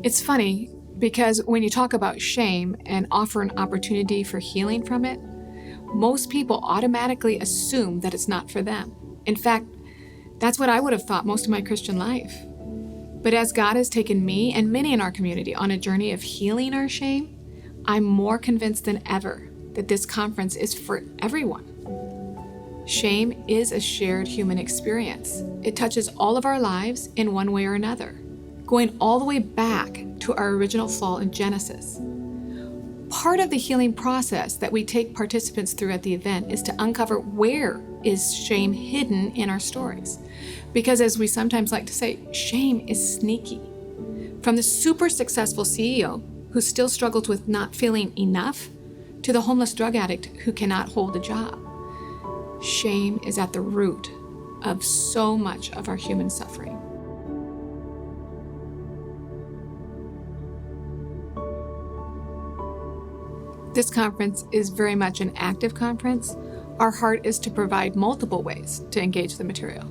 It's funny because when you talk about shame and offer an opportunity for healing from it, most people automatically assume that it's not for them. In fact, that's what I would have thought most of my Christian life. But as God has taken me and many in our community on a journey of healing our shame, I'm more convinced than ever that this conference is for everyone. Shame is a shared human experience. It touches all of our lives in one way or another, going all the way back to our original fall in Genesis. Part of the healing process that we take participants through at the event is to uncover where is shame hidden in our stories. Because as we sometimes like to say, shame is sneaky. From the super successful CEO who still struggles with not feeling enough to the homeless drug addict who cannot hold a job. Shame is at the root of so much of our human suffering. This conference is very much an active conference. Our heart is to provide multiple ways to engage the material,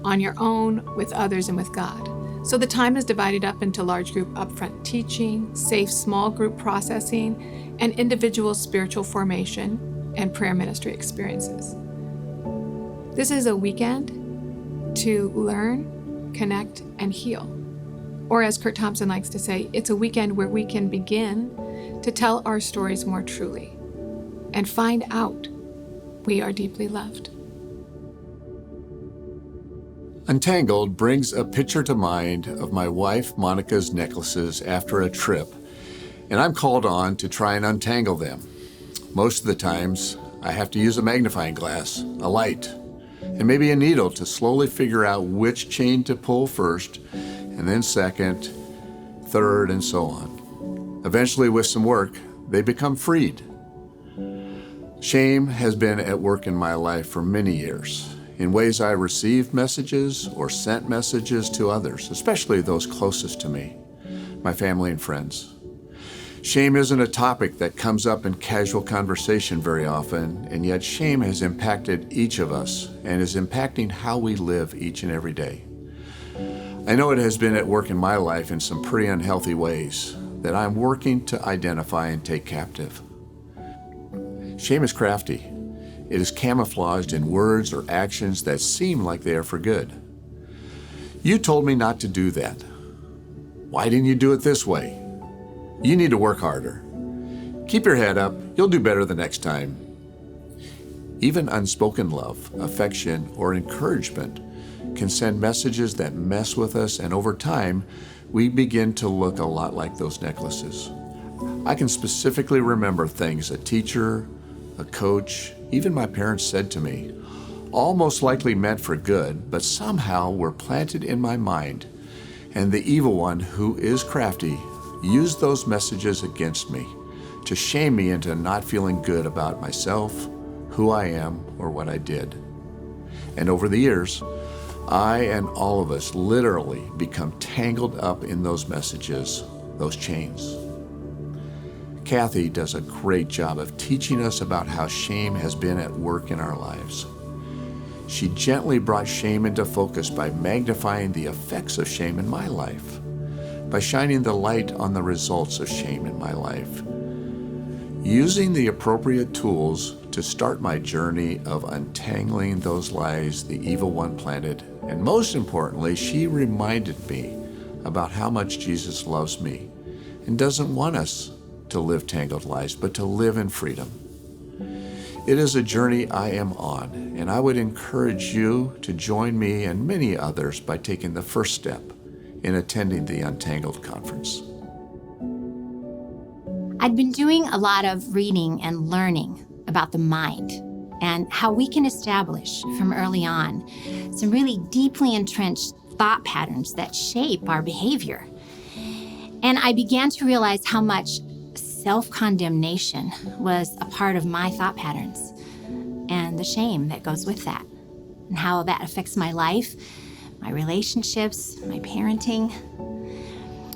on your own, with others, and with God. So the time is divided up into large group upfront teaching, safe small group processing, and individual spiritual formation and prayer ministry experiences. This is a weekend to learn, connect, and heal. Or as Kurt Thompson likes to say, it's a weekend where we can begin to tell our stories more truly and find out we are deeply loved. Untangled brings a picture to mind of my wife Monica's necklaces after a trip, and I'm called on to try and untangle them. Most of the times, I have to use a magnifying glass, a light, and maybe a needle to slowly figure out which chain to pull first, and then second, third, and so on. Eventually, with some work, they become freed. Shame has been at work in my life for many years, in ways I received messages or sent messages to others, especially those closest to me, my family and friends. Shame isn't a topic that comes up in casual conversation very often, and yet shame has impacted each of us and is impacting how we live each and every day. I know it has been at work in my life in some pretty unhealthy ways that I'm working to identify and take captive. Shame is crafty. It is camouflaged in words or actions that seem like they are for good. You told me not to do that. Why didn't you do it this way? You need to work harder. Keep your head up. You'll do better the next time. Even unspoken love, affection, or encouragement can send messages that mess with us, and over time, we begin to look a lot like those necklaces. I can specifically remember things a teacher, a coach, even my parents said to me, all most likely meant for good, but somehow were planted in my mind, and the evil one, who is crafty, used those messages against me to shame me into not feeling good about myself, who I am, or what I did. And over the years, I and all of us literally become tangled up in those messages, those chains. Cathy does a great job of teaching us about how shame has been at work in our lives. She gently brought shame into focus by magnifying the effects of shame in my life, by shining the light on the results of shame in my life, using the appropriate tools to start my journey of untangling those lies the evil one planted. And most importantly, she reminded me about how much Jesus loves me and doesn't want us to live tangled lives, but to live in freedom. It is a journey I am on, and I would encourage you to join me and many others by taking the first step in attending the Untangled conference. I'd been doing a lot of reading and learning about the mind and how we can establish from early on some really deeply entrenched thought patterns that shape our behavior. And I began to realize how much self-condemnation was a part of my thought patterns and the shame that goes with that, and how that affects my life, my relationships, my parenting.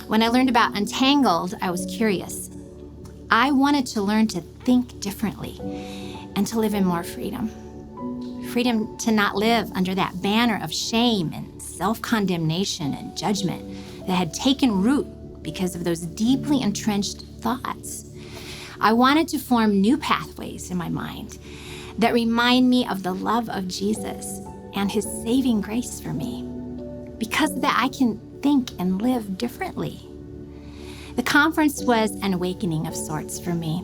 When I learned about Untangled, I was curious. I wanted to learn to think differently and to live in more freedom. Freedom to not live under that banner of shame and self-condemnation and judgment that had taken root because of those deeply entrenched thoughts. I wanted to form new pathways in my mind that remind me of the love of Jesus and his saving grace for me. Because of that, I can think and live differently. The conference was an awakening of sorts for me.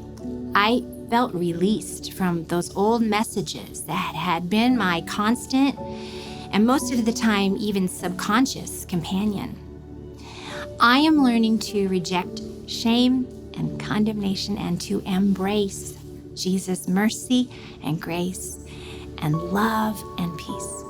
I felt released from those old messages that had been my constant and most of the time even subconscious companion. I am learning to reject shame and condemnation and to embrace Jesus' mercy and grace and love and peace.